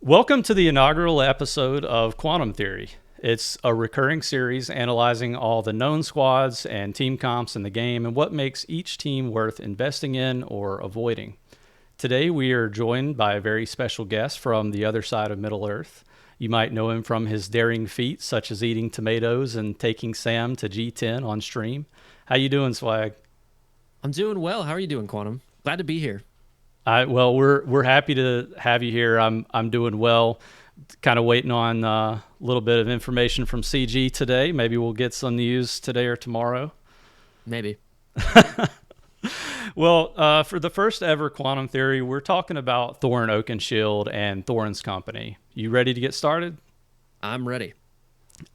Welcome to the inaugural episode of Quantum Theory. It's a recurring series analyzing all the known squads and team comps in the game and what makes each team worth investing in or avoiding. Today we are joined by a very special guest from the other side of Middle-earth. You might know him from his daring feats such as eating tomatoes and taking Sam to G10 on stream. How you doing, Swag? I'm doing well. How are you doing, Quantum? Glad to be here. Well, we're happy to have you here. I'm doing well. Kind of waiting on a little bit of information from CG today. Maybe we'll get some news today or tomorrow. Maybe. Well, for the first ever Quantum Theory, we're talking about Thorin Oakenshield and Thorin's company. You ready to get started? I'm ready.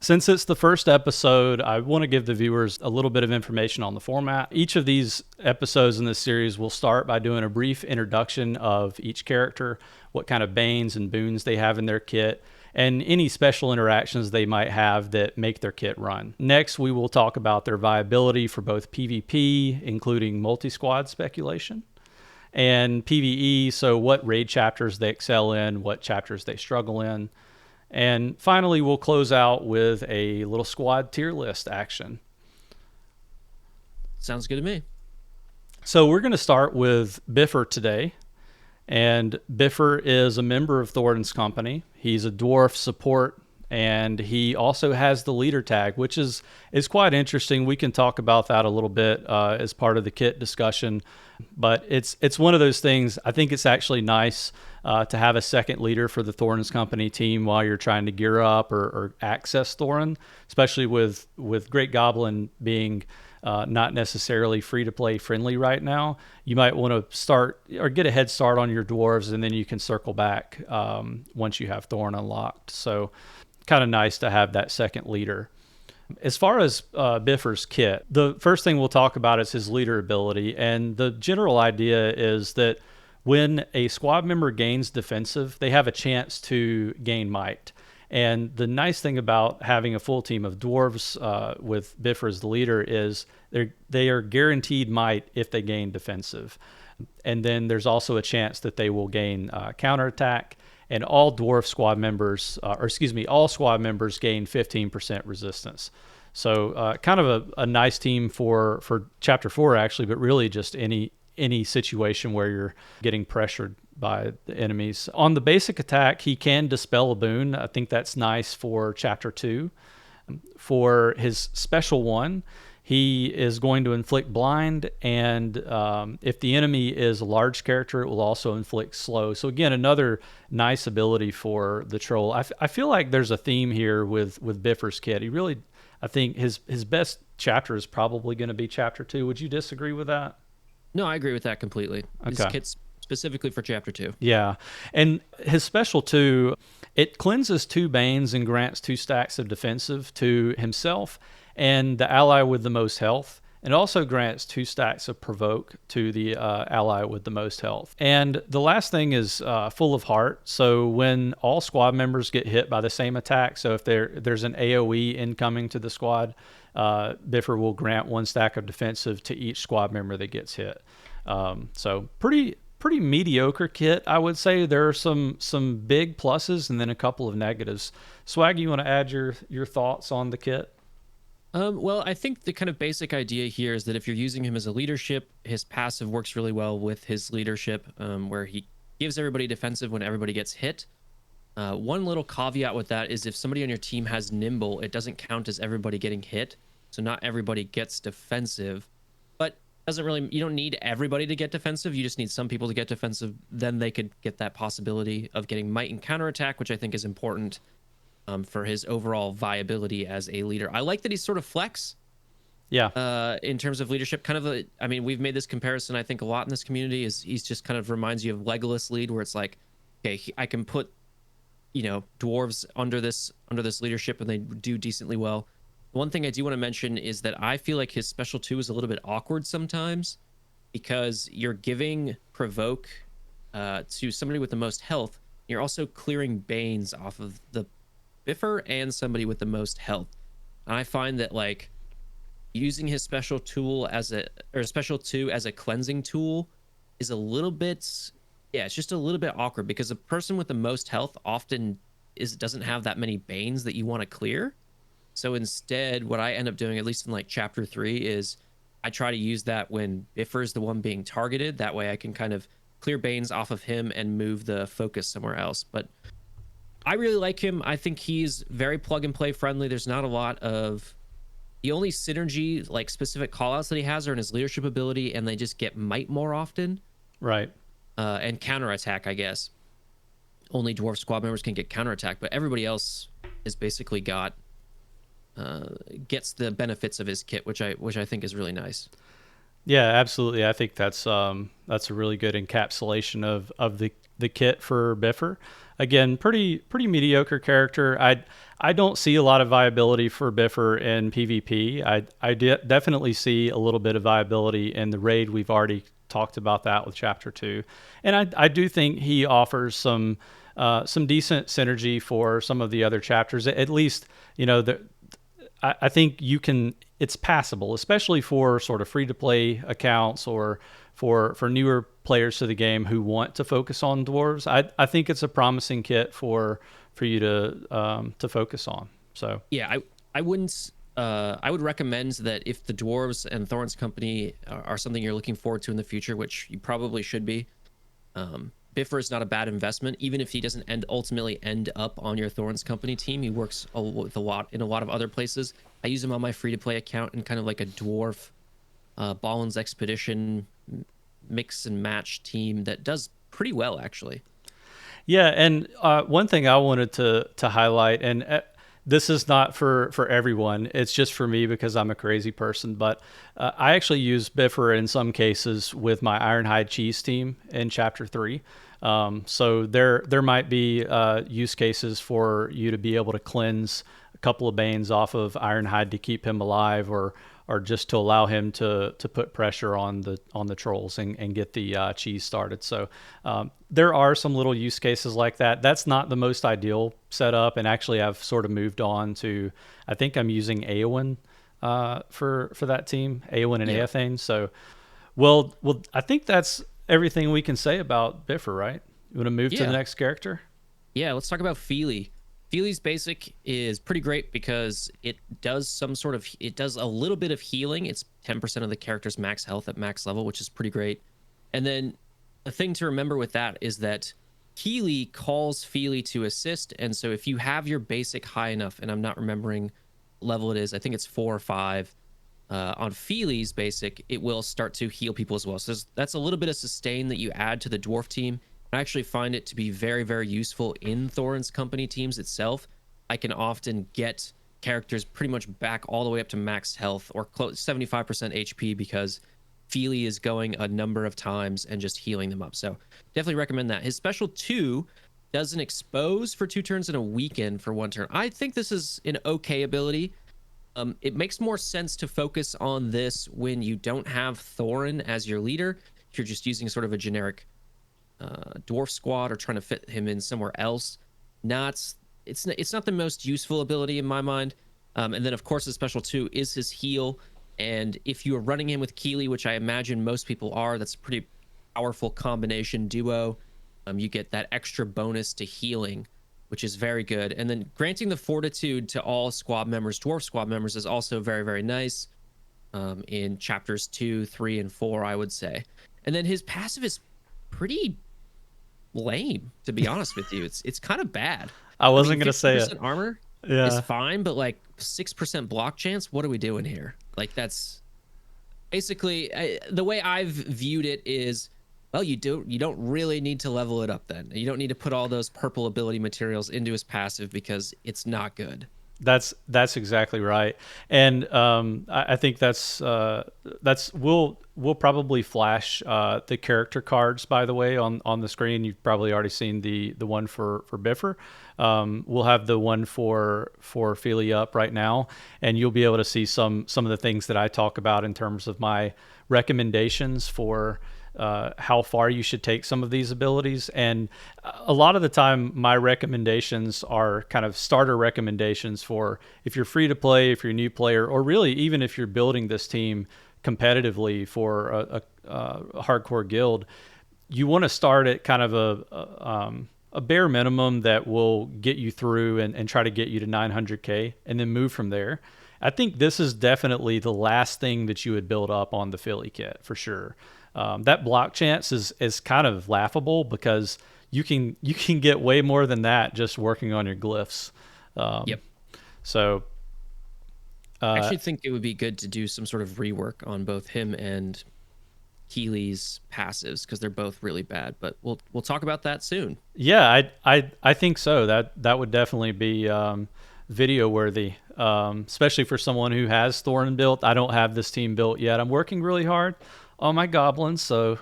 Since it's the first episode, I want to give the viewers a little bit of information on the format. Each of these episodes in this series will start by doing a brief introduction of each character, what kind of banes and boons they have in their kit, and any special interactions they might have that make their kit run. Next, we will talk about their viability for both PvP, including multi-squad speculation, and PvE, so what raid chapters they excel in, what chapters they struggle in. And finally, we'll close out with a little squad tier list action. Sounds good to me. So we're going to start with Bifur today. And Bifur is a member of Thorin's company. He's a dwarf support, and he also has the leader tag, which is quite interesting. We can talk about that a little bit as part of the kit discussion. But it's one of those things. I think it's actually nice to have a second leader for the Thorin's company team while you're trying to gear up or access Thorin, especially with Great Goblin being not necessarily free-to-play friendly right now. You might want to start or get a head start on your dwarves, and then you can circle back once you have Thorin unlocked. So kind of nice to have that second leader. As far as Bifur's kit, the first thing we'll talk about is his leader ability. And the general idea is that when a squad member gains defensive, they have a chance to gain might. And the nice thing about having a full team of dwarves with Bifur as the leader is they are guaranteed might if they gain defensive. And then there's also a chance that they will gain counterattack. And all dwarf squad members, all squad members gain 15% resistance. So kind of a nice team for Chapter 4, actually, but really just any situation where you're getting pressured by the enemies. On the basic attack, he can dispel a boon. I think that's nice for Chapter 2. For his special one, he is going to inflict blind, and if the enemy is a large character, it will also inflict slow. So again, another nice ability for the troll. I feel like there's a theme here with Bifur's kit. I think his best chapter is probably going to be Chapter 2. Would you disagree with that? No, I agree with that completely. His Okay. kit's specifically for Chapter 2. Yeah, and his special 2, it cleanses 2 banes and grants 2 stacks of defensive to himself and the ally with the most health. It also grants 2 stacks of provoke to the ally with the most health. And the last thing is full of heart. So when all squad members get hit by the same attack, so if there's an AoE incoming to the squad, Bifur will grant 1 stack of defensive to each squad member that gets hit. So pretty mediocre kit, I would say. There are some big pluses and then a couple of negatives. Swag, you want to add your thoughts on the kit? Well, I think the kind of basic idea here is that if you're using him as a leadership, his passive works really well with his leadership, where he gives everybody defensive when everybody gets hit. One little caveat with that is if somebody on your team has nimble, it doesn't count as everybody getting hit. So not everybody gets defensive, but you don't need everybody to get defensive. You just need some people to get defensive. Then they could get that possibility of getting might and counterattack, which I think is important for his overall viability as a leader. I like that he's sort of flex. Yeah. In terms of leadership, we've made this comparison, I think, a lot in this community. Is he's just kind of reminds you of Legolas lead, where it's like, okay, I can put, dwarves under this leadership, and they do decently well. One thing I do want to mention is that I feel like his special 2 is a little bit awkward sometimes, because you're giving provoke to somebody with the most health. You're also clearing banes off of the Bifur and somebody with the most health. And I find that using his special 2 as a cleansing tool is a little bit Yeah, it's just a little bit awkward because a person with the most health often doesn't have that many banes that you want to clear. So instead, what I end up doing, at least in like chapter 3, is I try to use that when Bifur is the one being targeted. That way I can kind of clear banes off of him and move the focus somewhere else. But I really like him. I think he's very plug and play friendly. There's not a lot of the only synergy, like specific callouts that he has are in his leadership ability, and they just get might more often. Right. And counterattack, I guess. Only dwarf squad members can get counterattack, but everybody else is basically gets the benefits of his kit, which I think is really nice. Yeah, absolutely. I think that's a really good encapsulation of the kit for Bifur. Again, pretty mediocre character. I don't see a lot of viability for Bifur in PvP. I definitely see a little bit of viability in the raid. We've already talked about that with chapter 2, and I do think he offers some decent synergy for some of the other chapters. At least, I think it's passable, especially for sort of free to play accounts or for newer players to the game who want to focus on dwarves. I think it's a promising kit for you to focus on. So yeah, I wouldn't. I would recommend that if the dwarves and Thorin's company are something you're looking forward to in the future, which you probably should be, Bifur is not a bad investment. Even if he doesn't ultimately end up on your Thorin's company team, he works with in a lot of other places. I use him on my free to play account in kind of like a dwarf Ballin's Expedition mix and match team that does pretty well, actually. Yeah, and one thing I wanted to highlight, and this is not for everyone, it's just for me because I'm a crazy person, but I actually use Bifur in some cases with my Ironhide Cheese team in Chapter 3. So there might be use cases for you to be able to cleanse a couple of Banes off of Ironhide to keep him alive, or just to allow him to put pressure on the trolls and get the cheese started. So there are some little use cases like that. That's not the most ideal setup, and actually I've sort of moved on to, I think I'm using Eowyn for that team, Eowyn and Eothane. So well, I think that's everything we can say about Bifur, right? You want to move to the next character? Yeah, let's talk about Fili. Fili's basic is pretty great because it does a little bit of healing. It's 10% of the character's max health at max level, which is pretty great. And then the thing to remember with that is that Kili calls Fili to assist. And so if you have your basic high enough, and I'm not remembering level it is, I think it's 4 or 5, on Fili's basic, it will start to heal people as well. So that's a little bit of sustain that you add to the dwarf team. I actually find it to be very, very useful in Thorin's company teams itself. I can often get characters pretty much back all the way up to max health or close 75% HP because Fili is going a number of times and just healing them up. So definitely recommend that. His special 2 does an expose for 2 turns and a weaken for 1 turn. I think this is an okay ability. It makes more sense to focus on this when you don't have Thorin as your leader. If you're just using sort of a generic dwarf squad or trying to fit him in somewhere else. It's not the most useful ability in my mind. And then of course the special 2 is his heal, and if you are running him with Kili, which I imagine most people are, that's a pretty powerful combination duo. You get that extra bonus to healing, which is very good. And then granting the fortitude to all squad members, dwarf squad members, is also very, very nice in chapters 2, 3, and 4, I would say. And then his passive is pretty lame, to be honest with you. It's kind of bad. I wasn't going to say it. Armor is fine, but like 6% block chance, what are we doing here? Like, that's basically the way I've viewed it is, well, you don't really need to level it up then. You don't need to put all those purple ability materials into his passive because it's not good. That's exactly right, and I think that's we'll probably flash the character cards, by the way, on the screen. You've probably already seen the one for Bifur. We'll have the one for Fili up right now, and you'll be able to see some of the things that I talk about in terms of my recommendations for how far you should take some of these abilities. And a lot of the time my recommendations are kind of starter recommendations for if you're free to play, if you're a new player, or really even if you're building this team competitively for a hardcore guild. you want to start at kind of a bare minimum that will get you through and try to get you to 900K and then move from there. I think this is definitely the last thing that you would build up on the Fili kit for sure. That block chance is kind of laughable because you can get way more than that just working on your glyphs. Yep. So I actually think it would be good to do some sort of rework on both him and Kili's passives because they're both really bad. But we'll talk about that soon. Yeah, I think so. That would definitely be video worthy, especially for someone who has Thorin built. I don't have this team built yet. I'm working really hard on my goblins, so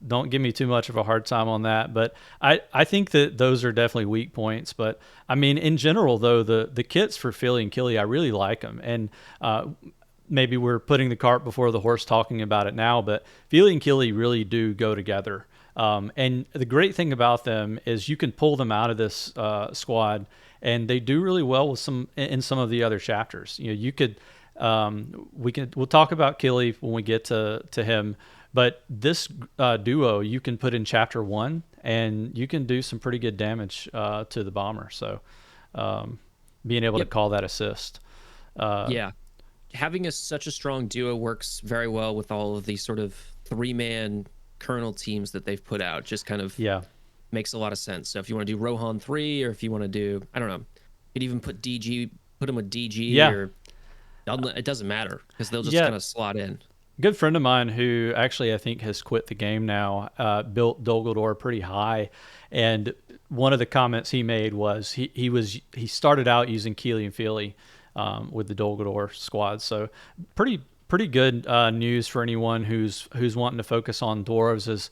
don't give me too much of a hard time on that. But I think that those are definitely weak points. But I mean, in general, though, the kits for Fili and Kili, I really like them. And maybe we're putting the cart before the horse talking about it now, but Fili and Kili really do go together. And the great thing about them is you can pull them out of this squad, and they do really well with some of the other chapters. You could we'll talk about Kili when we get to him. But this duo you can put in chapter 1, and you can do some pretty good damage to the bomber. So being able to call that assist. Yeah. Having such a strong duo works very well with all of these sort of 3-man kernel teams that they've put out. Just kind of makes a lot of sense. So if you want to do Rohan 3, or if you want to do, I don't know, you could even put them with DG, or it doesn't matter because they'll just kind of slot in. Good friend of mine who actually I think has quit the game now built Dolgador pretty high, and one of the comments he made was he started out using Kili and Fili with the Dolgador squad. So pretty good news for anyone who's wanting to focus on dwarves. Is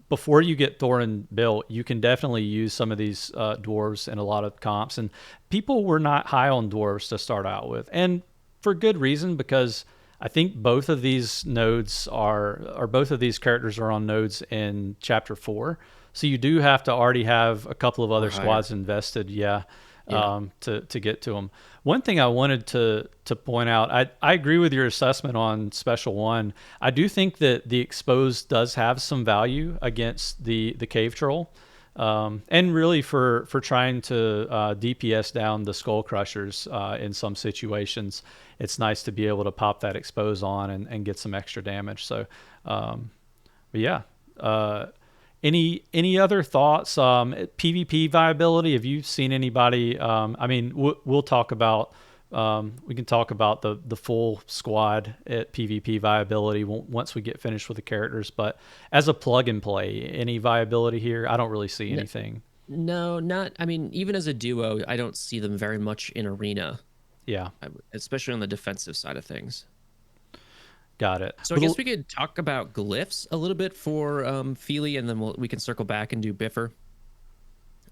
before you get Thorin built, you can definitely use some of these dwarves in a lot of comps, and people were not high on dwarves to start out with, and for good reason, because I think both of these nodes both of these characters are on nodes in chapter 4. So you do have to already have a couple of other squads invested. To get to them. One thing I wanted to point out, I agree with your assessment on Special 1. I do think that the Exposed does have some value against the Cave Troll. And really for trying to DPS down the Skull Crushers in some situations, it's nice to be able to pop that Expose on and get some extra damage. So, but yeah. Any other thoughts? PvP viability. Have you seen anybody? I mean, we'll talk about. We can talk about the full squad at PvP viability once we get finished with the characters. But as a plug and play, any viability here? I don't really see anything. No, not. I mean, even as a duo, I don't see them very much in arena. Yeah, especially on the defensive side of things. Got it. So I guess we could talk about glyphs a little bit for Fili, and then we can circle back and do Bifur.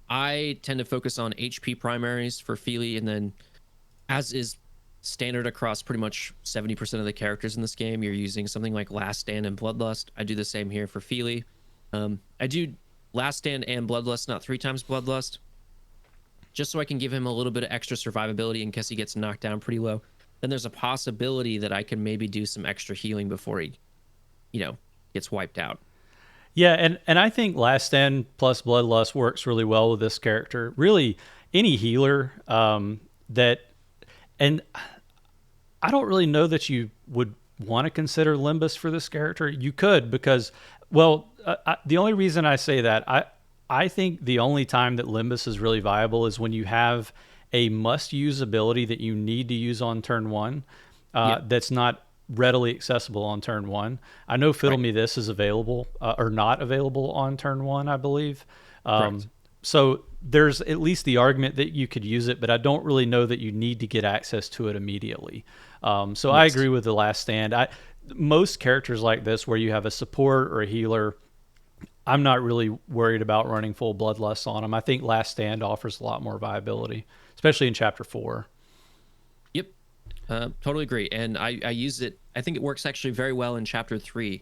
I tend to focus on HP primaries for Fili, and then, as is standard across pretty much 70% of the characters in this game, you're using something like Last Stand and Bloodlust. I do the same here for Fili. I do Last Stand and Bloodlust, not 3 times Bloodlust, just so I can give him a little bit of extra survivability in case he gets knocked down pretty low. Then there's a possibility that I can maybe do some extra healing before he, gets wiped out. Yeah, and I think Last Stand plus Bloodlust works really well with this character. Really, any healer and I don't really know that you would want to consider Limbus for this character. You could, because, the only reason I say that, I think the only time that Limbus is really viable is when you have a must-use ability that you need to use on turn 1 that's not readily accessible on turn 1. I know Fiddle Me This is available or not available on turn 1, I believe. So there's at least the argument that you could use it, but I don't really know that you need to get access to it immediately. So I agree with the Last Stand. Most characters like this where you have a support or a healer, I'm not really worried about running full Bloodlust on them. I think Last Stand offers a lot more viability, especially in Chapter 4. Yep, totally agree. And I use it. I think it works actually very well in Chapter 3.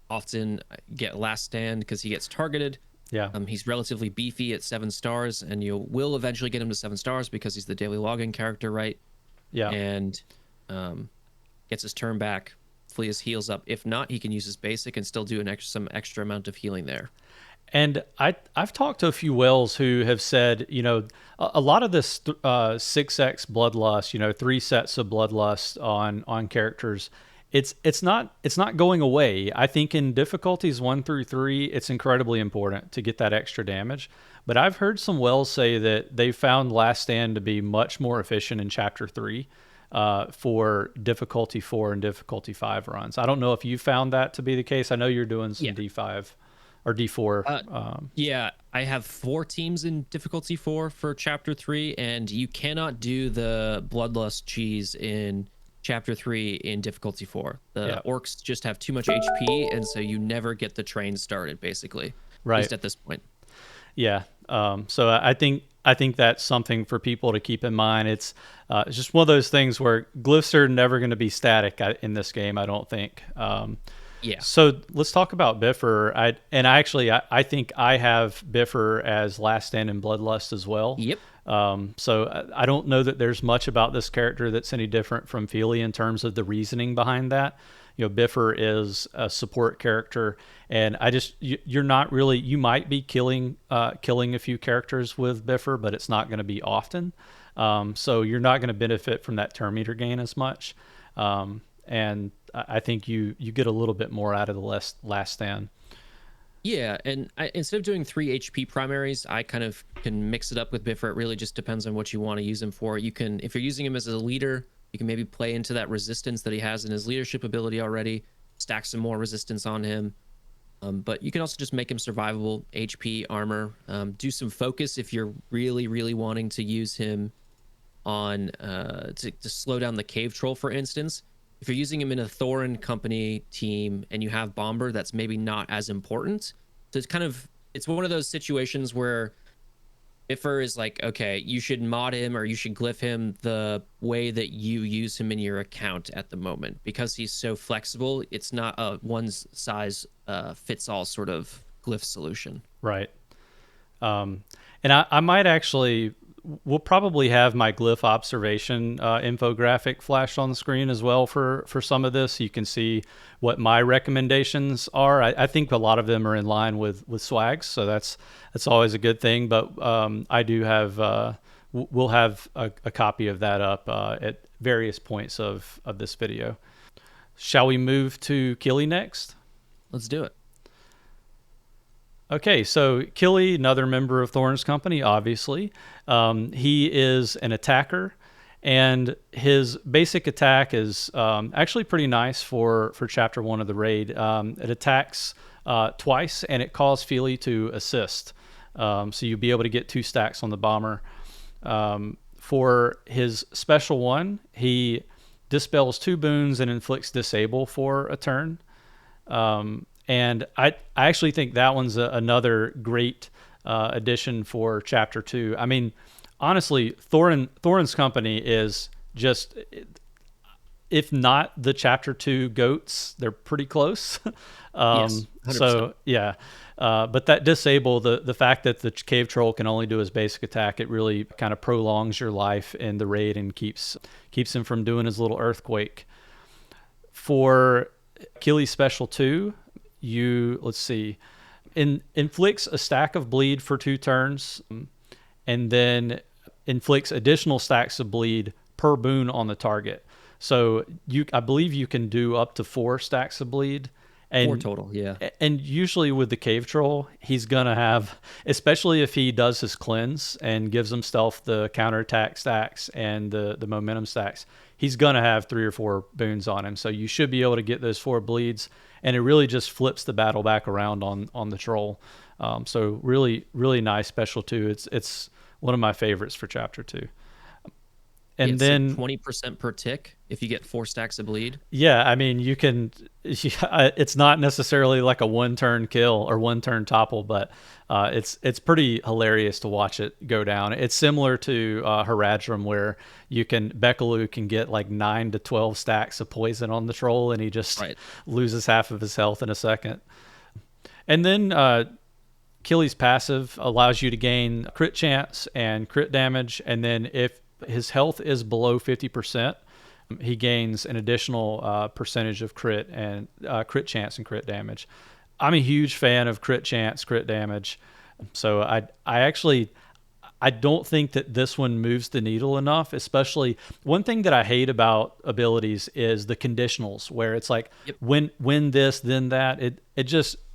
Often get Last Stand because he gets targeted. Yeah. He's relatively beefy at 7 stars, and you will eventually get him to 7 stars because he's the daily login character, right? Yeah. And gets his turn back. hopefully his heals up. If not, he can use his basic and still do some extra amount of healing there. And I've talked to a few whales who have said, a lot of this 6x bloodlust, 3 sets of bloodlust on characters, it's not going away. I think in difficulties 1 through 3, it's incredibly important to get that extra damage. But I've heard some whales say that they found Last Stand to be much more efficient in Chapter 3 for difficulty 4 and difficulty 5 runs. I don't know if you found that to be the case. I know you're doing some D5 or D4. Yeah, I have 4 teams in difficulty 4 for Chapter 3, and you cannot do the Bloodlust cheese in Chapter 3 in difficulty 4. The orcs just have too much HP, and so you never get the train started, basically. Right. At least at this point. Yeah. So I think that's something for people to keep in mind. It's just one of those things where glyphs are never going to be static in this game, I don't think. Yeah. So let's talk about Bifur. I think I have Bifur as Last Stand in Bloodlust as well. Yep. So I don't know that there's much about this character that's any different from Fili in terms of the reasoning behind that. Bifur is a support character, and you're not really, you might be killing a few characters with Bifur, but it's not going to be often. So you're not going to benefit from that turn meter gain as much. And I think you get a little bit more out of the last stand. Yeah, and instead of doing 3 HP primaries, I kind of can mix it up with Bifur. It really just depends on what you want to use him for. You can, if you're using him as a leader, you can maybe play into that resistance that he has in his leadership ability already, stack some more resistance on him. But you can also just make him survivable, HP, armor, do some focus if you're really, really wanting to use him on to slow down the cave troll, for instance. If you're using him in a Thorin company team and you have Bombur, that's maybe not as important. So it's one of those situations where Bifur is like, okay, you should mod him or you should glyph him the way that you use him in your account at the moment, because he's so flexible. It's not a one size fits all sort of glyph solution. Right. And I might actually, we'll probably have my glyph observation infographic flashed on the screen as well for some of this. You can see what my recommendations are. I think a lot of them are in line with swags, so that's always a good thing. But I do have, we'll have a copy of that up at various points of this video. Shall we move to Kili next? Let's do it. Okay, so Kili, another member of Thorin's company, obviously. He is an attacker, and his basic attack is actually pretty nice for Chapter 1 of the raid. It attacks twice, and it calls Fili to assist. So you'll be able to get 2 stacks on the bomber. For his special one, he dispels 2 boons and inflicts disable for a turn. And I actually think that one's another great addition for Chapter 2. I mean, honestly, Thorin's company is just, if not the Chapter 2 goats, they're pretty close. Yes, 100%. So, yeah. But that disable, the fact that the cave troll can only do his basic attack, it really kind of prolongs your life in the raid and keeps him from doing his little earthquake. For Kili's special 2, let's see, inflicts a stack of bleed for 2 turns, and then inflicts additional stacks of bleed per boon on the target. So I believe you can do up to 4 stacks of bleed. And 4 total, yeah. And usually with the cave troll, he's gonna have, especially if he does his cleanse and gives himself the counterattack stacks and the momentum stacks, he's gonna have 3 or 4 boons on him. So you should be able to get those 4 bleeds, and it really just flips the battle back around on the troll. So really, really nice special 2. It's one of my favorites for Chapter 2. And then 20% per tick if you get 4 stacks of bleed. Yeah, I mean, you can. It's not necessarily like a 1-turn kill or 1-turn topple, but it's pretty hilarious to watch it go down. It's similar to Haradrim, where Bekaloo can get like 9 to 12 stacks of poison on the troll, and he just loses half of his health in a second. And then Kili's passive allows you to gain crit chance and crit damage, and then if his health is below 50%, he gains an additional percentage of crit and crit chance and crit damage. I'm a huge fan of crit chance, crit damage. So I don't think that this one moves the needle enough, especially one thing that I hate about abilities is the conditionals where it's like Yep. when this, then that.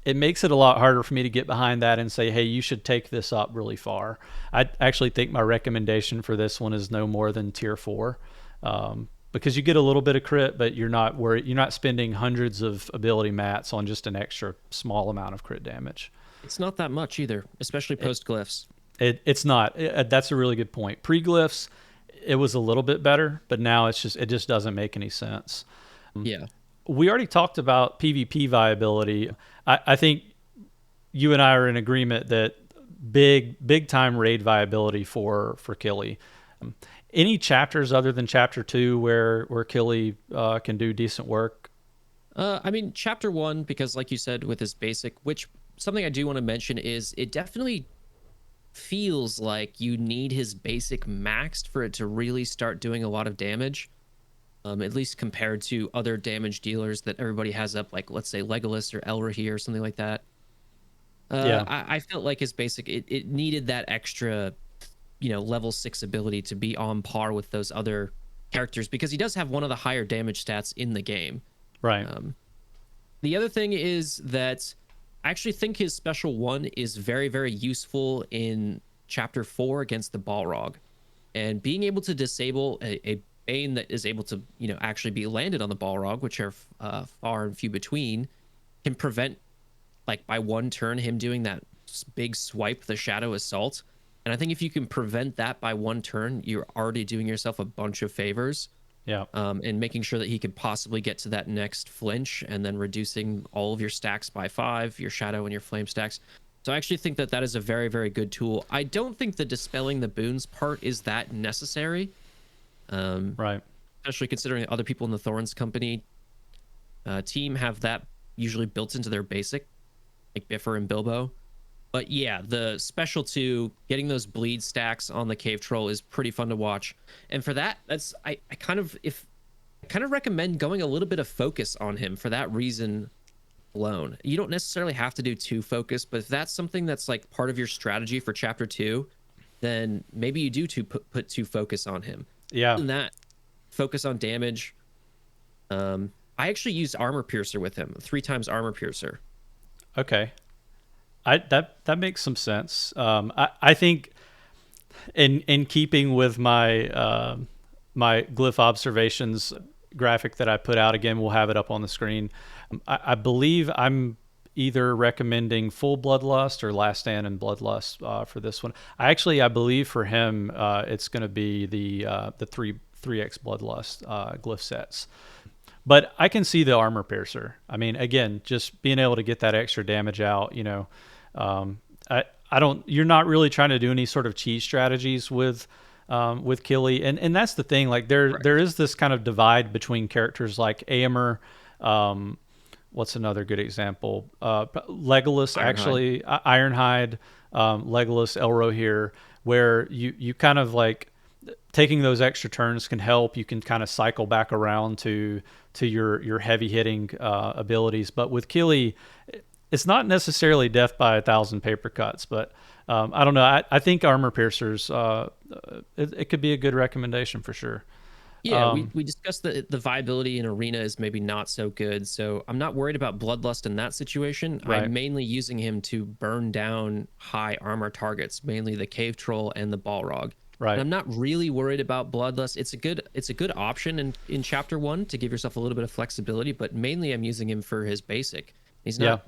It makes it a lot harder for me to get behind that and say, hey, you should take this up really far. I actually think my recommendation for this one is no more than tier 4. Because you get a little bit of crit, but you're not spending hundreds of ability mats on just an extra small amount of crit damage. It's not that much either, especially post glyphs. It's not. That's a really good point. Pre-glyphs, it was a little bit better, but now it just doesn't make any sense. Yeah. We already talked about PvP viability. I think you and I are in agreement that big time raid viability for Kili. Any chapters other than chapter 2 where Kili can do decent work? I mean, chapter 1, because like you said, with his basic, which something I do want to mention is it definitely feels like you need his basic maxed for it to really start doing a lot of damage. At least compared to other damage dealers that everybody has up, like let's say Legolas or Elrahi or something like that. Yeah. I felt like his basic, it needed that extra, level 6 ability to be on par with those other characters because he does have one of the higher damage stats in the game. Right. The other thing is that I actually think his special 1 is very, very useful in chapter 4 against the Balrog. And being able to disable a Bane that is able to, actually be landed on the Balrog, which are far and few between, can prevent, like, by one turn, him doing that big swipe, the Shadow Assault. And I think if you can prevent that by one turn, you're already doing yourself a bunch of favors. Yeah. And making sure that he could possibly get to that next flinch and then reducing all of your stacks by 5, your Shadow and your Flame stacks. So I actually think that that is a very, very good tool. I don't think the dispelling the boons part is that necessary. Right. Especially considering other people in the Thorin's company team have that usually built into their basic, like Bifur and Bilbo. But yeah, the special 2, getting those bleed stacks on the cave troll is pretty fun to watch. And for that, I kind of recommend going a little bit of focus on him for that reason alone. You don't necessarily have to do 2 focus, but if that's something that's like part of your strategy for chapter 2, then maybe you do put 2 focus on him. Yeah. Other than that, focus on damage. I actually used Armor Piercer with him, 3 times Armor Piercer. Okay. That makes some sense. I think in keeping with my my glyph observations graphic that I put out, again, we'll have it up on the screen. I believe I'm either recommending full Bloodlust or Last Stand and Bloodlust for this one. I believe for him it's going to be the 3x Bloodlust glyph sets. But I can see the Armor Piercer. I mean, again, just being able to get that extra damage out, I don't. You're not really trying to do any sort of cheese strategies with Kili, and that's the thing. Like there is this kind of divide between characters like Aemir. What's another good example? Legolas, actually, Ironhide, Legolas, Elrohir, where you kind of like taking those extra turns can help. You can kind of cycle back around to your heavy hitting abilities. But with Kili, it's not necessarily death by 1,000 paper cuts, but I don't know. I think Armor Piercers, it could be a good recommendation for sure. Yeah, we discussed that the viability in Arena is maybe not so good, so I'm not worried about Bloodlust in that situation. Right. I'm mainly using him to burn down high armor targets, mainly the Cave Troll and the Balrog. Right. And I'm not really worried about Bloodlust. It's a good option in Chapter 1 to give yourself a little bit of flexibility, but mainly I'm using him for his basic. He's not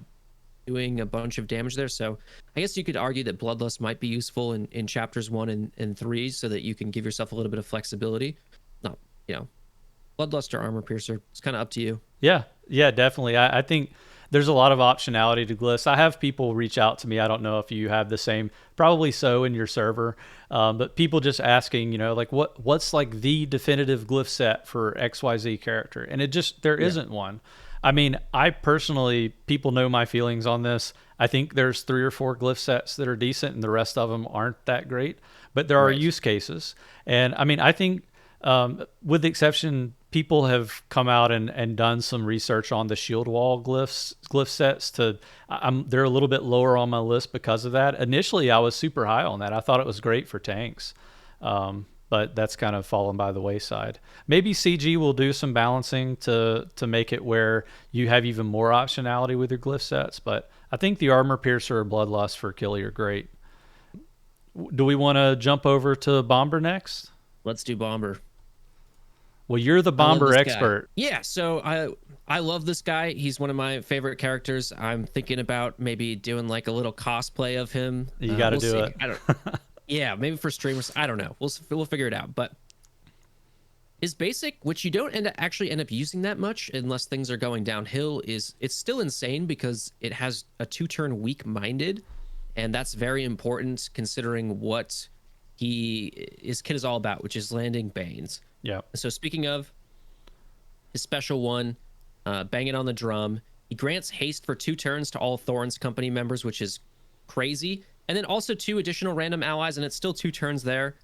doing a bunch of damage there, so I guess you could argue that Bloodlust might be useful in Chapters 1 and 3 so that you can give yourself a little bit of flexibility. Not, Bloodlust or Armor Piercer. It's kind of up to you. Yeah, definitely. I think there's a lot of optionality to glyphs. I have people reach out to me. I don't know if you have the same, probably so in your server, but people just asking, like what's like the definitive glyph set for XYZ character? And there isn't one. I mean, I personally, people know my feelings on this. I think there's 3 or 4 glyph sets that are decent and the rest of them aren't that great, but there are use cases. And I mean, I think with the exception people have come out and done some research on the shield wall glyph sets. They're a little bit lower on my list because of that. Initially, I was super high on that. I thought it was great for tanks, but that's kind of fallen by the wayside. Maybe CG will do some balancing to make it where you have even more optionality with your glyph sets. But I think the Armor Piercer or Bloodlust for Kili are great. Do we want to jump over to Bombur next? Let's do Bombur. Well, you're the Bombur expert. Yeah, so I love this guy. He's one of my favorite characters. I'm thinking about maybe doing like a little cosplay of him. You got to do it. I don't. Yeah, maybe for streamers. I don't know. We'll figure it out. But his basic, which you don't actually end up using that much unless things are going downhill, it's still insane because it has a 2-turn weak-minded, and that's very important considering what his kit is all about, which is landing Banes. Yeah. So speaking of his special one, Bang It on the Drum, he grants haste for 2 turns to all Thorin's company members, which is crazy. And then also 2 additional random allies, and it's still 2 turns there.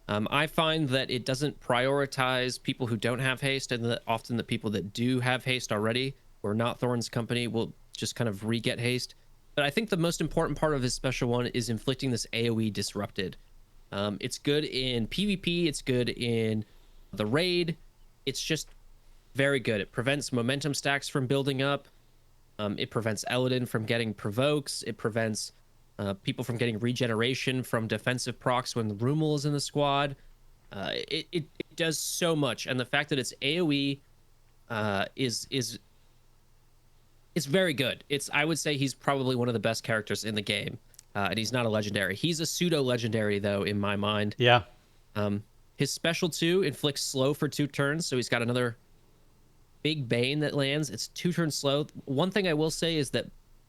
I find that it doesn't prioritize people who don't have haste, and that often the people that do have haste already, or not Thorin's company, will just kind of re-get haste. But I think the most important part of his special one is inflicting this AoE disrupted. It's good in PvP, it's good in the raid. It's just very good. It prevents momentum stacks from building up. It prevents Eladin from getting provokes. It prevents people from getting regeneration from defensive procs when Rumel is in the squad. It does so much, and the fact that it's AoE is very good. I would say he's probably one of the best characters in the game, and he's not a legendary. He's a pseudo legendary though, in my mind. Yeah. His special 2 inflicts slow for 2 turns, so he's got another big Bane that lands. It's 2 turns slow. One thing I will say is that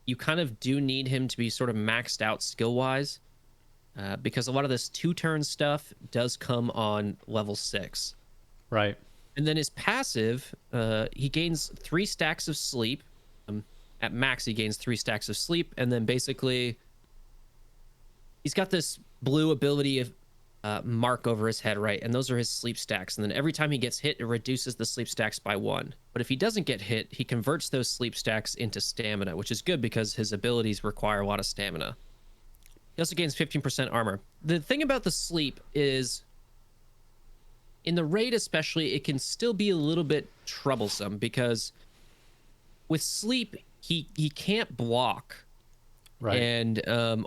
you kind of do need him to be sort of maxed out skill-wise, because a lot of this 2-turn stuff does come on level 6. Right. And then his passive, he gains 3 stacks of sleep. At max, he gains 3 stacks of sleep, and then basically he's got this blue ability of mark over his head, right? And those are his sleep stacks. And then every time he gets hit, it reduces the sleep stacks by 1. But if he doesn't get hit, he converts those sleep stacks into stamina, which is good because his abilities require a lot of stamina. He also gains 15% armor. The thing about the sleep is, in the raid especially, it can still be a little bit troublesome because with sleep, he can't block, right, and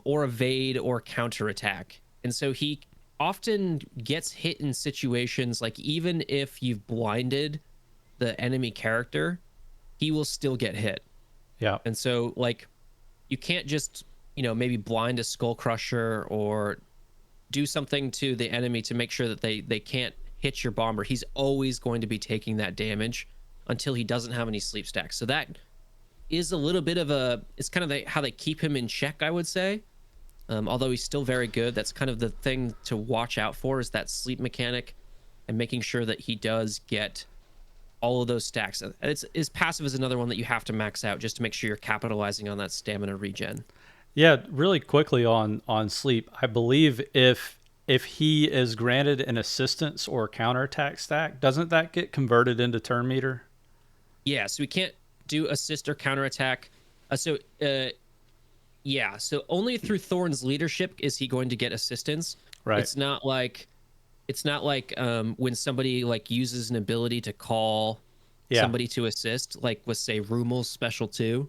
or evade or counterattack. And so he often gets hit in situations like, even if you've blinded the enemy character, he will still get hit. Yeah. And so like, you can't just, maybe blind a Skull Crusher or do something to the enemy to make sure that they can't hit your Bombur. He's always going to be taking that damage until he doesn't have any sleep stacks. So that is a little bit of it's kind of how they keep him in check, I would say. Although he's still very good, that's kind of the thing to watch out for, is that sleep mechanic and making sure that he does get all of those stacks. And his passive is another one that you have to max out just to make sure you're capitalizing on that stamina regen. Yeah, really quickly on sleep, I believe if he is granted an assistance or counterattack stack, doesn't that get converted into turn meter? Yeah, so we can't do assist or counterattack. Yeah, so only through Thorin's leadership is he going to get assistance. Right. It's not like when somebody like uses an ability to call somebody to assist, like with say Rumel's special 2.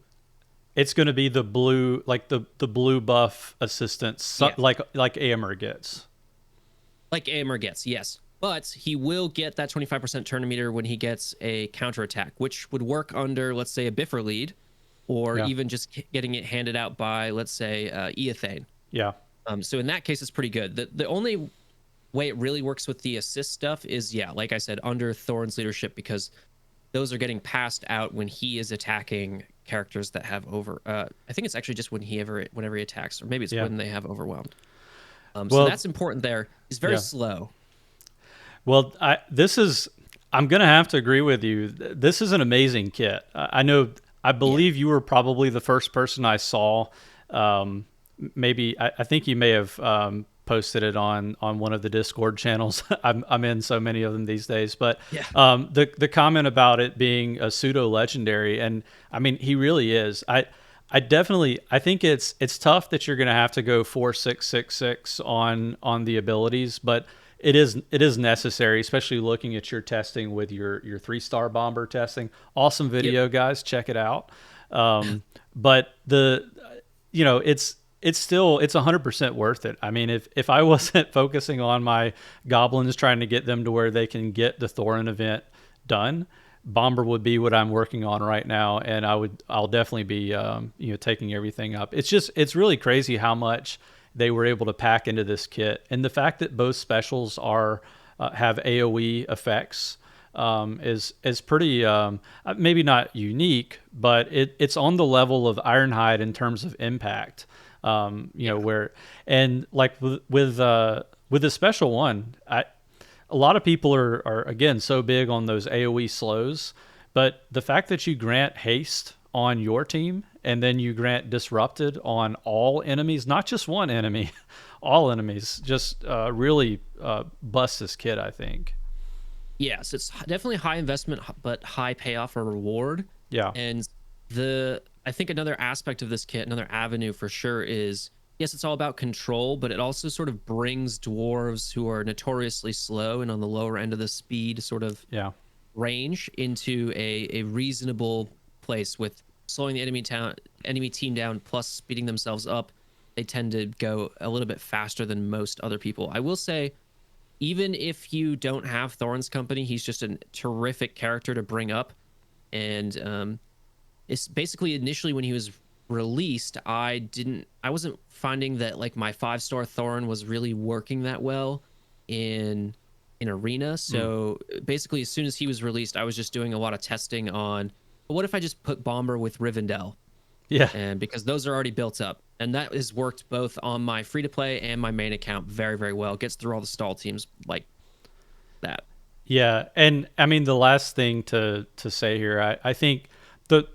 It's going to be the blue, like the blue buff assistance, like Aemir gets. Like Aemir gets, yes. But he will get that 25% turn meter when he gets a counterattack, which would work under, let's say, a Bifur lead, or even just getting it handed out by, let's say, Eothane. Yeah. So in that case, it's pretty good. The only way it really works with the assist stuff is, like I said, under Thorin's leadership, because those are getting passed out when he is attacking characters that have I think it's actually just whenever he attacks, or maybe it's when they have overwhelmed. So that's important there. He's very slow. Well, I'm going to have to agree with you. This is an amazing kit. I believe you were probably the first person I saw. Maybe I think you may have posted it on one of the Discord channels. I'm in so many of them these days. But Yeah. the comment about it being a pseudo legendary, and I mean he really is. I think it's tough that you're going to have to go 4-6-6-6 on the abilities, but it is necessary, especially looking at your testing with your 3-star bomber testing. Awesome video, guys, check it out. But it's still 100% worth it. I mean, if I wasn't focusing on my goblins trying to get them to where they can get the Thorin event done, Bomber would be what I'm working on right now, and I'll definitely be taking everything up. It's really crazy how much they were able to pack into this kit, and the fact that both specials have AOE effects is pretty maybe not unique, but it's on the level of Ironhide in terms of impact. Where, and like with the special one, a lot of people are again so big on those AOE slows, but the fact that you grant haste on your team and then you grant disrupted on all enemies, not just one enemy, all enemies, just really busts this kit, I think. Yes, it's definitely high investment, but high payoff or reward. Yeah. And I think another aspect of this kit, another avenue for sure is, yes, it's all about control, but it also sort of brings dwarves who are notoriously slow and on the lower end of the speed sort of range into a reasonable place with slowing the enemy team down plus speeding themselves up. They tend to go a little bit faster than most other people. I will say, even if you don't have Thorin's company, he's just a terrific character to bring up. And it's basically initially when he was released, I wasn't finding that like my 5-star Thorin was really working that well in arena. So basically as soon as he was released, I was just doing a lot of testing on what if I just put Bomber with Rivendell? Yeah. And because those are already built up, and that has worked both on my free to play and my main account very, very well. Gets through all the stall teams like that. Yeah, and I mean the last thing to say here, I think the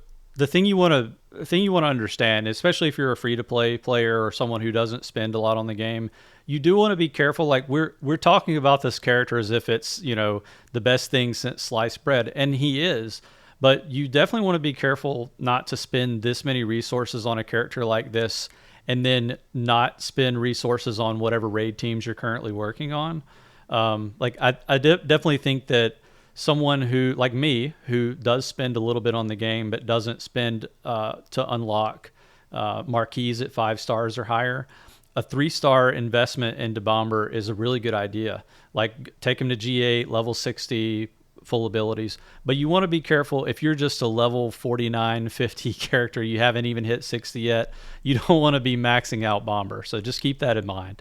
thing you want to understand, especially if you're a free to play player or someone who doesn't spend a lot on the game, you do want to be careful. Like we're talking about this character as if it's the best thing since sliced bread, and he is. But you definitely want to be careful not to spend this many resources on a character like this and then not spend resources on whatever raid teams you're currently working on. I definitely think that someone who, like me, who does spend a little bit on the game but doesn't spend to unlock marquees at 5 stars or higher, a 3-star investment into Bomber is a really good idea. Like take him to G8, level 60, full abilities, but you want to be careful if you're just a level 49 50 character, you haven't even hit 60 yet, you don't want to be maxing out Bomber, so just keep that in mind.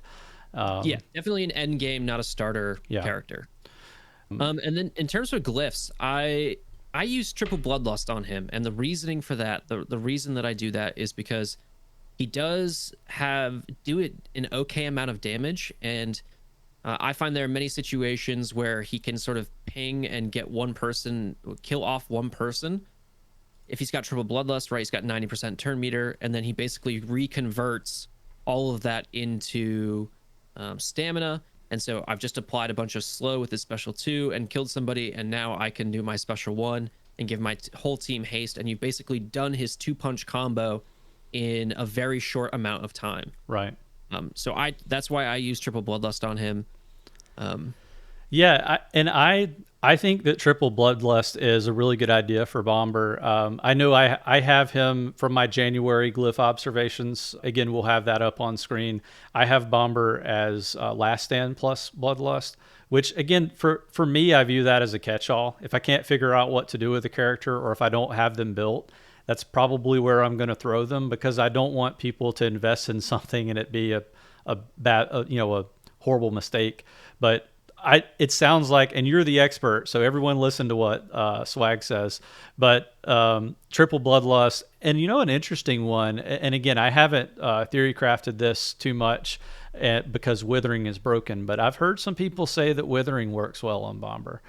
Definitely an end game, not a starter character. And then in terms of glyphs, I use triple bloodlust on him, and the reasoning for that, the reason that I do that is because he does do it an okay amount of damage, and I find there are many situations where he can sort of ping and get kill off one person. If he's got triple bloodlust, right, he's got 90% turn meter, and then he basically reconverts all of that into stamina. And so I've just applied a bunch of slow with his special 2 and killed somebody, and now I can do my special 1 and give my whole team haste, and you've basically done his 2-punch combo in a very short amount of time. Right. So that's why I use triple bloodlust on him. I think that triple bloodlust is a really good idea for Bomber. I know I have him from my January glyph observations. Again, we'll have that up on screen. I have Bomber as last stand plus bloodlust, which again, for me, I view that as a catch-all. If I can't figure out what to do with a character, or if I don't have them built, that's probably where I'm going to throw them, because I don't want people to invest in something and it be a horrible mistake. But it sounds like, and you're the expert, so everyone listen to what Swag says, but triple bloodlust, and an interesting one, and again, I haven't theory crafted this too much because withering is broken, but I've heard some people say that withering works well on Bomber.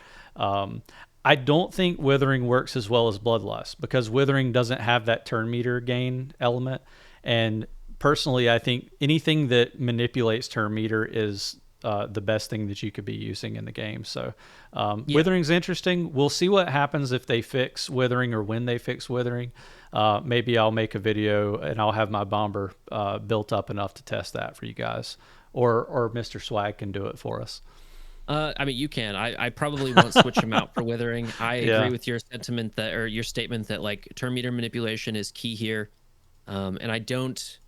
I don't think withering works as well as bloodlust, because withering doesn't have that turn meter gain element, and personally, I think anything that manipulates turn meter is the best thing that you could be using in the game. So withering's interesting. We'll see what happens if they fix withering or when they fix withering. Maybe I'll make a video and I'll have my Bombur built up enough to test that for you guys, or Mr. Swag can do it for us. I mean, you can. I probably won't switch him out for withering. I agree with your sentiment that, or your statement that like turn meter manipulation is key here. And I don't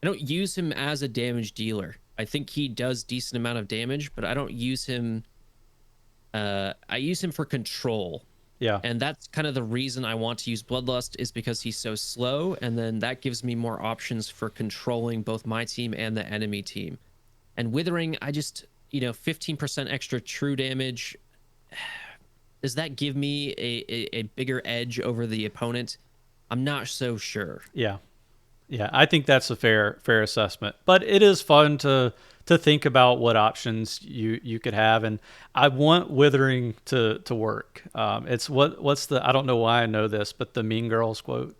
use him as a damage dealer. I think he does decent amount of damage, but I don't use him. I use him for control. Yeah. And that's kind of the reason I want to use Bloodlust, is because he's so slow, and then that gives me more options for controlling both my team and the enemy team. And withering, I just, 15% extra true damage. Does that give me a bigger edge over the opponent? I'm not so sure. Yeah. Yeah, I think that's a fair assessment. But it is fun to think about what options you could have, and I want withering to work. It's what's the, I don't know why I know this, but the Mean Girls quote: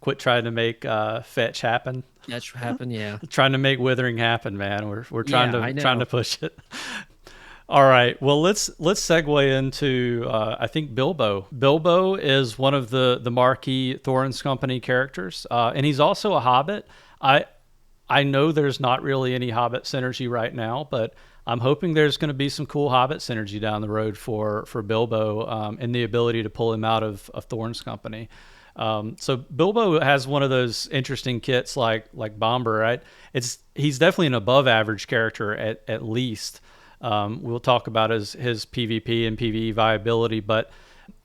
"Quit trying to make fetch happen." Fetch happen, yeah. Trying to make withering happen, man. We're trying to push it. All right. Well, let's segue into I think Bilbo. Bilbo is one of the marquee Thorin's Company characters, and he's also a Hobbit. I know there's not really any Hobbit synergy right now, but I'm hoping there's going to be some cool Hobbit synergy down the road for Bilbo, and the ability to pull him out of Thorin's Company. So Bilbo has one of those interesting kits like Bombur, right? He's definitely an above average character at least. We'll talk about his PvP and PvE viability, but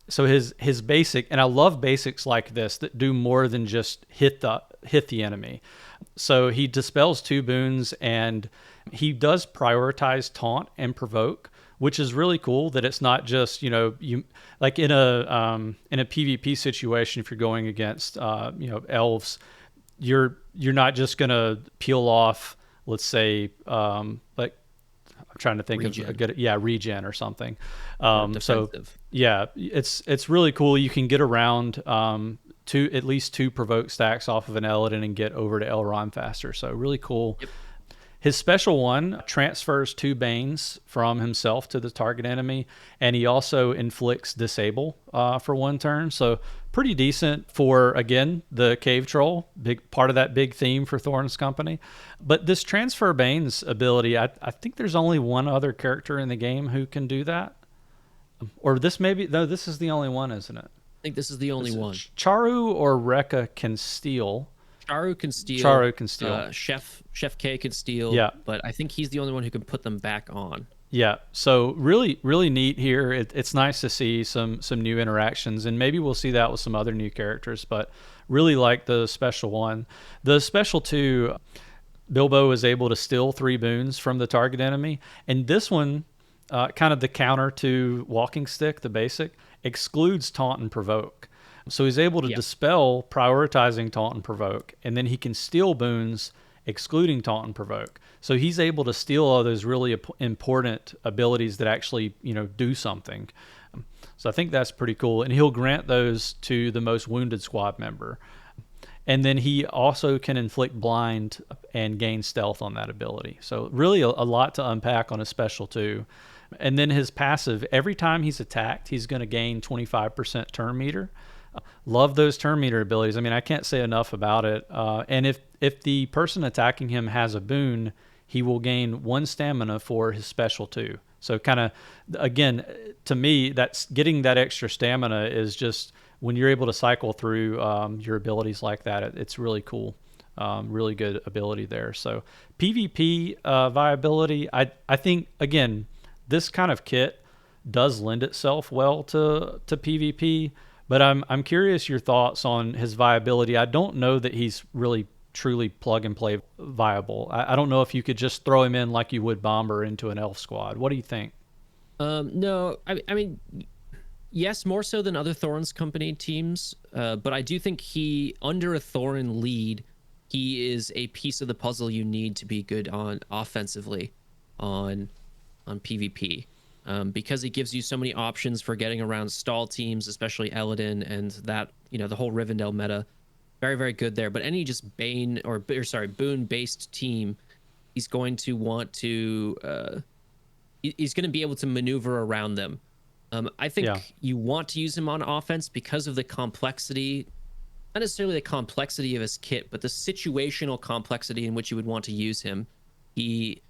so his basic, and I love basics like this that do more than just hit the enemy. So he dispels 2 boons, and he does prioritize taunt and provoke, which is really cool. That it's not just you like in a PvP situation, if you're going against elves, you're not just gonna peel off, let's say like. I'm trying to think regen. of a good, regen or something. So it's really cool. You can get around at least 2 provoke stacks off of an Eladin and get over to Elrond faster. So really cool. Yep. His special one transfers 2 Banes from himself to the target enemy, and he also inflicts disable for 1 turn. So pretty decent for, again, the cave troll, big part of that big theme for Thorin's Company. But this transfer Banes ability, I think there's only one other character in the game who can do that. Or this this is the only one, isn't it? I think this is the only one. Charu or Rekka can steal. Charu can steal. Chef K can steal. Yeah. But I think he's the only one who can put them back on. Yeah. So really, really neat here. It's nice to see some new interactions, and maybe we'll see that with some other new characters, but really like the special one. The special 2, Bilbo is able to steal 3 boons from the target enemy. And this one, kind of the counter to Walking Stick, the basic, excludes taunt and provoke. So he's able to dispel prioritizing taunt and provoke, and then he can steal boons excluding taunt and provoke. So he's able to steal all those really important abilities that actually, do something. So I think that's pretty cool. And he'll grant those to the most wounded squad member. And then he also can inflict blind and gain stealth on that ability. So really a lot to unpack on his special too. And then his passive, every time he's attacked, he's going to gain 25% turn meter. Love those turn meter abilities. I mean, I can't say enough about it. And if the person attacking him has a boon, he will gain 1 stamina for his special too. So kind of, again, to me, that's getting that extra stamina is just, when you're able to cycle through your abilities like that, it's really cool. Really good ability there. So PvP viability, I think, again, this kind of kit does lend itself well to PvP, but I'm curious your thoughts on his viability. I don't know that he's really truly plug and play viable. I don't know if you could just throw him in like you would Bombur into an elf squad. What do you think? No, I mean, yes, more so than other Thorin's Company teams, but I do think under a Thorin lead, he is a piece of the puzzle you need to be good on offensively on PvP. Because he gives you so many options for getting around stall teams, especially Eladin and that, the whole Rivendell meta. very, very good there. But any just Bane or sorry, Boon based team, he's going to want to he's going to be able to maneuver around them. I Yeah. think you want to use him on offense because of the complexity, not necessarily the complexity of his kit, but the situational complexity in which you would want to use him. He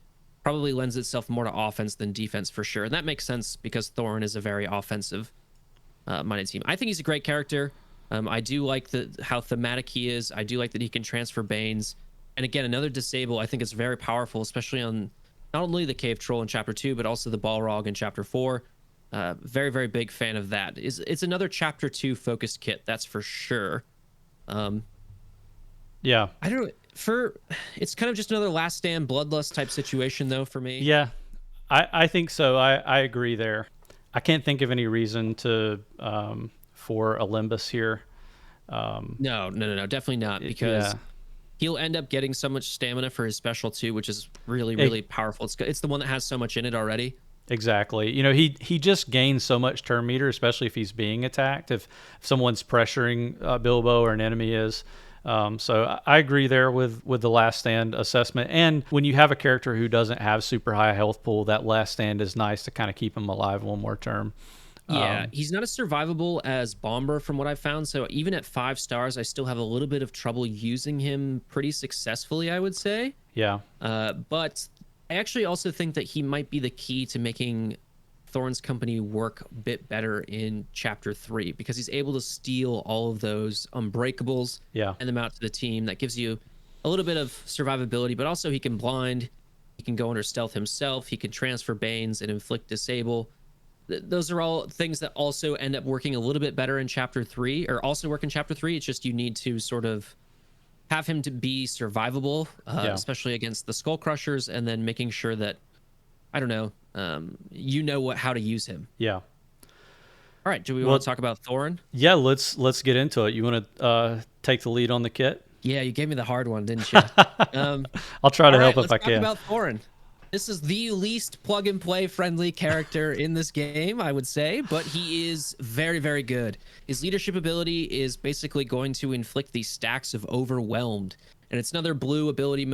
probably lends itself more to offense than defense for sure. And that makes sense because Thorin is a very offensive minded team. I think he's a great character. I do like how thematic he is. I do like that he can transfer Banes. And again, another disable I think is very powerful, especially on not only the Cave Troll in Chapter 2, but also the Balrog in Chapter 4. Very, very big fan of that. It's another Chapter 2 focused kit, that's for sure. Yeah. I don't it's kind of just another Last Stand Bloodlust type situation though for me. Yeah. I think so. I agree there. I can't think of any reason to for a Limbus here. No, definitely not, because he'll end up getting so much stamina for his special too, which is really, really powerful. It's the one that has so much in it already. Exactly. You know, he just gains so much turn meter, especially if he's being attacked. If someone's pressuring Bilbo or an enemy is. So I agree there with the Last Stand assessment. And when you have a character who doesn't have super high health pool, that Last Stand is nice to kind of keep him alive one more term. Yeah, he's not as survivable as Bombur from what I've found. So even at 5 stars, I still have a little bit of trouble using him pretty successfully, I would say. Yeah. But I actually also think that he might be the key to making Thorin's company work a bit better in Chapter 3, because he's able to steal all of those unbreakables and them out to the team. That gives you a little bit of survivability, but also he can blind, he can go under stealth himself, he can transfer Banes and inflict disable. Those are all things that also end up working a little bit better in Chapter 3, or also work in Chapter 3. It's just you need to sort of have him to be survivable, especially against the Skull Crushers, and then making sure that, I don't know, how to use him. Yeah. All right. Do we want to talk about Thorin? Yeah, let's get into it. You want to take the lead on the kit? Yeah, you gave me the hard one, didn't you? I'll try to help if I can. Let's talk about Thorin. This is the least plug and play friendly character in this game, I would say, but he is very, very good. His leadership ability is basically going to inflict these stacks of Overwhelmed, and it's another blue ability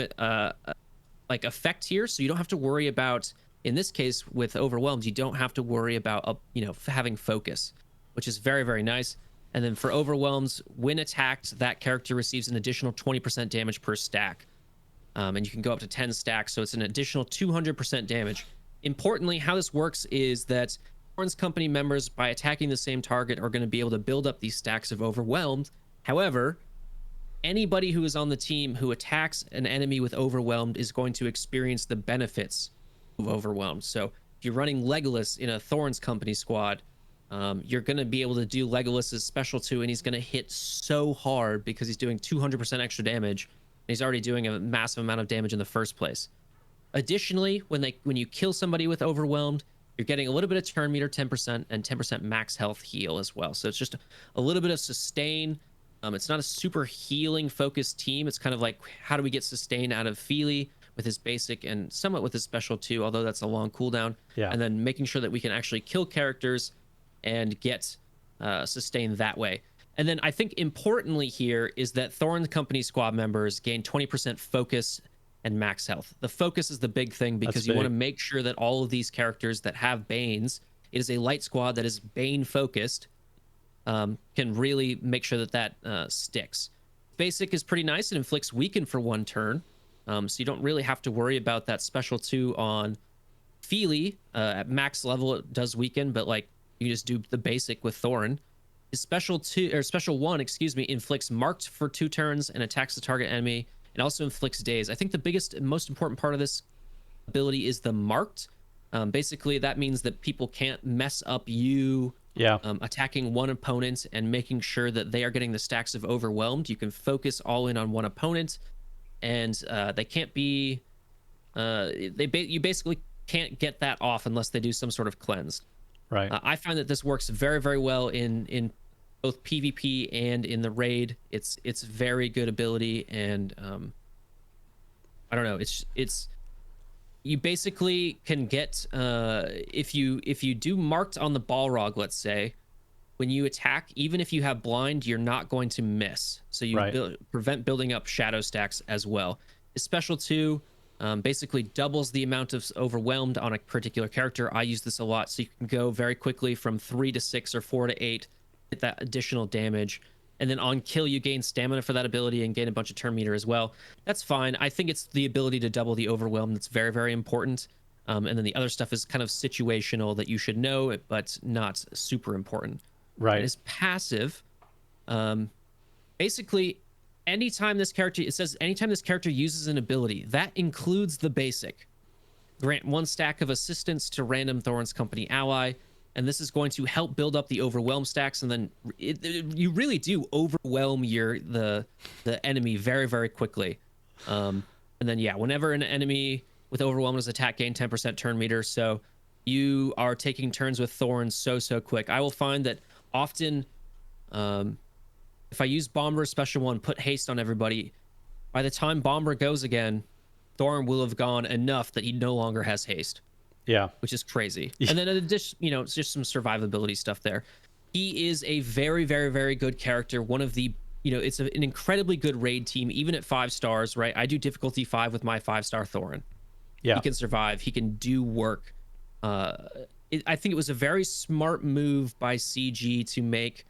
like effect here, so you don't have to worry about, in this case with Overwhelmed, you don't have to worry about having focus, which is very, very nice. And then for Overwhelms, when attacked, that character receives an additional 20% damage per stack. And you can go up to 10 stacks, so it's an additional 200% damage. Importantly, how this works is that Thorin's company members, by attacking the same target, are going to be able to build up these stacks of Overwhelmed. However, anybody who is on the team who attacks an enemy with Overwhelmed is going to experience the benefits of Overwhelmed. So if you're running Legolas in a Thorin's company squad, you're going to be able to do Legolas's special 2, and he's going to hit so hard because he's doing 200% extra damage. He's already doing a massive amount of damage in the first place. Additionally, when you kill somebody with Overwhelmed, you're getting a little bit of turn meter, 10%, and 10% max health heal as well. So it's just a little bit of sustain. It's not a super healing focused team. It's kind of like, how do we get sustain out of Fili with his basic and somewhat with his special too, although that's a long cooldown. Yeah. And then making sure that we can actually kill characters and get sustain that way. And then I think importantly here is that Thorin Company squad members gain 20% focus and max health. The focus is the big thing, because you want to make sure that all of these characters that have Banes, it is a light squad that is Bane focused, can really make sure that sticks. Basic is pretty nice. It inflicts weaken for 1 turn. So you don't really have to worry about that special 2 on Fili. At max level, it does weaken, but like you just do the basic with Thorin. His special 1, inflicts marked for 2 turns and attacks the target enemy, and also inflicts daze. I think the biggest and most important part of this ability is the marked. Basically, that means that people can't mess up you attacking one opponent and making sure that they are getting the stacks of Overwhelmed. You can focus all in on one opponent, and they can't be. You basically can't get that off unless they do some sort of cleanse. Right. I find that this works very, very well in both PvP and in the raid. It's very good ability, and I don't know. It's you basically can get if you do marked on the Balrog, let's say, when you attack, even if you have blind, you're not going to miss. So you Right. prevent building up shadow stacks as well. His special 2 basically doubles the amount of overwhelmed on a particular character. I use this a lot, so you can go very quickly from 3 to 6 or 4 to 8, get that additional damage. And then on kill, you gain stamina for that ability and gain a bunch of turn meter as well. That's fine. I think it's the ability to double the overwhelm that's very, very important. And then the other stuff is kind of situational that you should know, but not super important. Right. His passive, basically, anytime this character, it says anytime this character uses an ability, that includes the basic. Grant 1 stack of assistance to random Thorin's company ally, and this is going to help build up the overwhelm stacks, and then you really do overwhelm the enemy very, very quickly. And then yeah, whenever an enemy with overwhelm is attack, gain 10% turn meter, so you are taking turns with Thorin so quick. I will find that often, if I use Bombur special 1, put haste on everybody, by the time Bombur goes again, Thorin will have gone enough that he no longer has haste. Yeah. Which is crazy. And then in addition, it's just some survivability stuff there. He is a very, very, very good character. One of the, it's an incredibly good raid team, even at 5 stars, right? I do difficulty 5 with my 5-star Thorin. Yeah. He can survive. He can do work. I think it was a very smart move by CG to make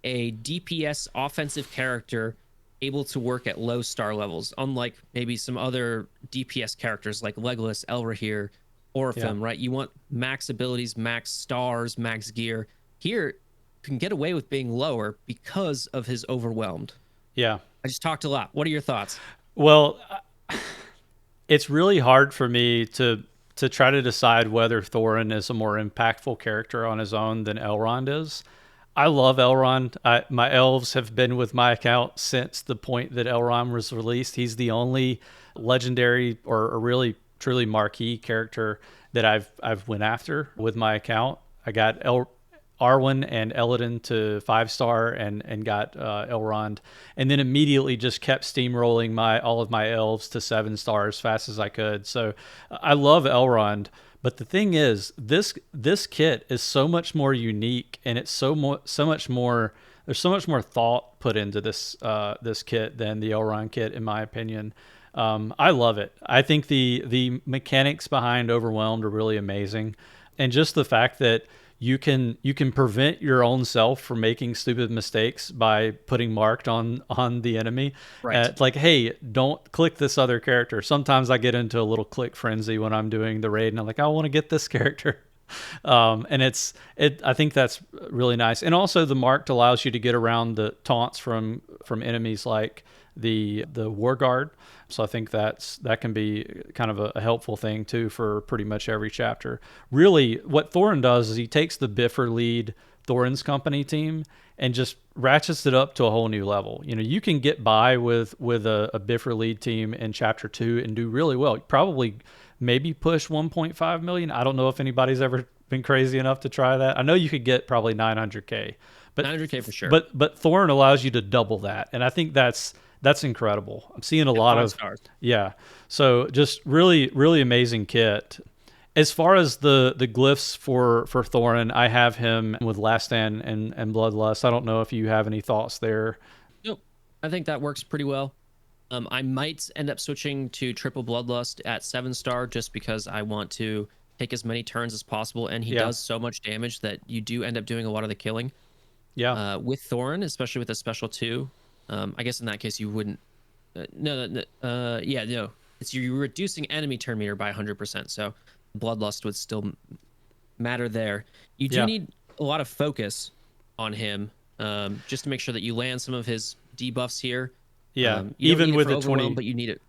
a DPS offensive character able to work at low star levels, unlike maybe some other DPS characters like Legolas, Elrahir, Orphan, right? You want max abilities, max stars, max gear. Here, you can get away with being lower because of his overwhelmed. Yeah. I just talked a lot. What are your thoughts? Well, it's really hard for me to try to decide whether Thorin is a more impactful character on his own than Elrond is. I love Elrond. My elves have been with my account since the point that Elrond was released. He's the only legendary or really truly marquee character that I've went after with my account. I got Arwen and Elladan to 5-star and got Elrond, and then immediately just kept steamrolling all of my elves to 7 stars as fast as I could. So I love Elrond, but the thing is, this kit is so much more unique, and it's so much more. There's so much more thought put into this kit than the Elrond kit, in my opinion. I love it. I think the mechanics behind Overwhelmed are really amazing, and just the fact that you can prevent your own self from making stupid mistakes by putting marked on the enemy. Right. Like, hey, don't click this other character. Sometimes I get into a little click frenzy when I'm doing the raid, and I'm like, I want to get this character. And I think that's really nice. And also the marked allows you to get around the taunts from enemies like the War Guard. So I think that can be kind of a helpful thing too for pretty much every chapter. Really, what Thorin does is he takes the Bifur lead Thorin's company team and just ratchets it up to a whole new level. You can get by with a Bifur lead team in chapter 2 and do really well. Probably maybe push 1.5 million. I don't know if anybody's ever been crazy enough to try that. I know you could get probably 900K. But 900K for sure. But Thorin allows you to double that, and I think that's incredible. I'm seeing a lot of stars. Yeah. So just really, really amazing kit. As far as the glyphs for Thorin, I have him with Last Stand and Bloodlust. I don't know if you have any thoughts there. Nope. I think that works pretty well. I might end up switching to triple Bloodlust at 7-star just because I want to take as many turns as possible, and he does so much damage that you do end up doing a lot of the killing. Yeah. With Thorin, especially with a special 2, I guess in that case you wouldn't. No. It's you're reducing enemy turn meter by 100%. So Bloodlust would still matter there. You do need a lot of focus on him, just to make sure that you land some of his debuffs here. Yeah, even with the 20, but you need it.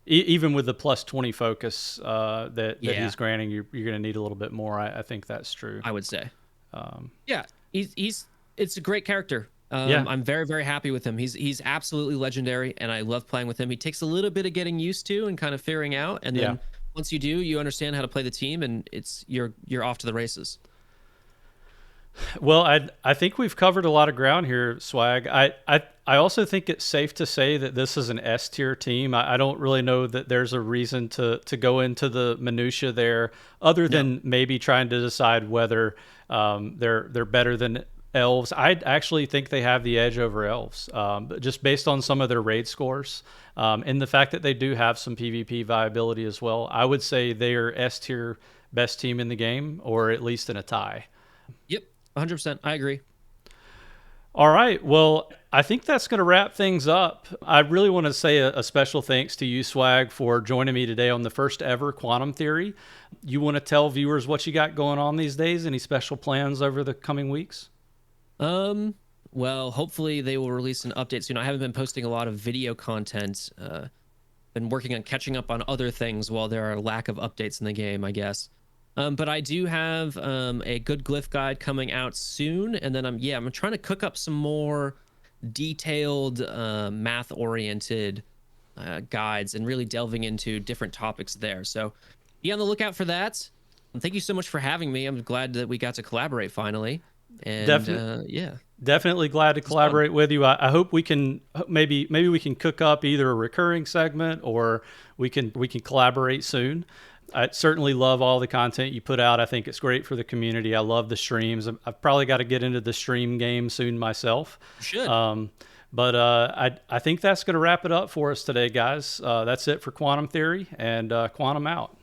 Even with the plus 20 focus that he's granting, you're going to need a little bit more. I think that's true. I would say. It's a great character. I'm very, very happy with him. He's absolutely legendary, and I love playing with him. He takes a little bit of getting used to and kind of figuring out, and then once you do, you understand how to play the team, and you're off to the races. Well, I think we've covered a lot of ground here, Swag. I also think it's safe to say that this is an S tier team. I don't really know that there's a reason to go into the minutia there, other than maybe trying to decide whether they're better than elves. I actually think they have the edge over elves, just based on some of their raid scores, and the fact that they do have some PvP viability as well. I would say they are S tier best team in the game, or at least in a tie. Yep, 100%. I agree. All right. Well, I think that's going to wrap things up. I really want to say a special thanks to you, Swag, for joining me today on the first ever Quantum Theory. You want to tell viewers what you got going on these days? Any special plans over the coming weeks? Well, hopefully they will release an update soon. I haven't been posting a lot of video content. Been working on catching up on other things while there are a lack of updates in the game, I guess. But I do have a good glyph guide coming out soon, and then I'm trying to cook up some more detailed math-oriented guides and really delving into different topics there. So be on the lookout for that. And thank you so much for having me. I'm glad that we got to collaborate finally. And definitely glad to collaborate with you. I hope we can maybe we can cook up either a recurring segment, or we can collaborate soon. I certainly love all the content you put out. I think it's great for the community. I love the streams. I've probably got to get into the stream game soon myself. You should. But I think that's going to wrap it up for us today, guys. That's it for Quantum Theory, and Quantum out.